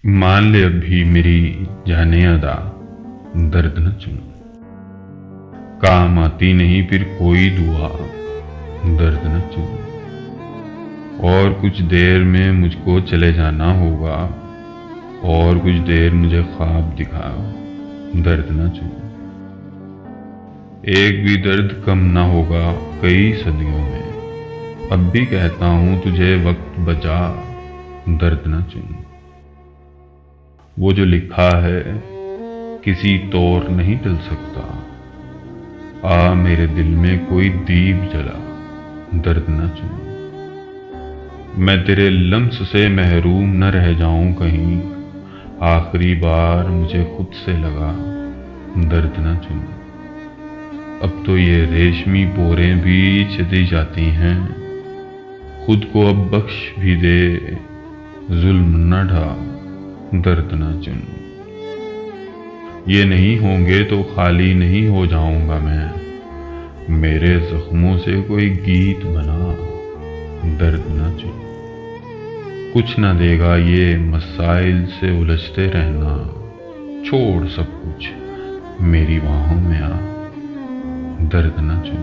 مان ले अब भी मेरी जाने अदा, दर्द न चुन। काम आती नहीं फिर कोई दुआ, दर्द न चुन। और कुछ देर में मुझको चले जाना होगा, और कुछ देर मुझे ख्वाब दिखा, दर्द न चुन। एक भी दर्द कम ना होगा कई सदियों में, अब भी कहता हूँ तुझे वक्त बचा, दर्द न चुन। वो जो लिखा है किसी तौर नहीं टल सकता, आ मेरे दिल में कोई दीप जला, दर्द न चुन। मैं तेरे लम्स से महरूम न रह जाऊं कहीं, आखिरी बार मुझे खुद से लगा, दर्द न चुन। अब तो ये रेशमी पोरें भी चली जाती हैं, खुद को अब बख्श भी दे, जुल्म न ढा, दर्द न चुन। ये नहीं होंगे तो खाली नहीं हो जाऊंगा मैं, मेरे जख्मों से कोई गीत बना, दर्द न चुन। कुछ न देगा ये मसाइल से उलझते रहना, छोड़ सब कुछ मेरी बाहों में आ, दर्द न चुन।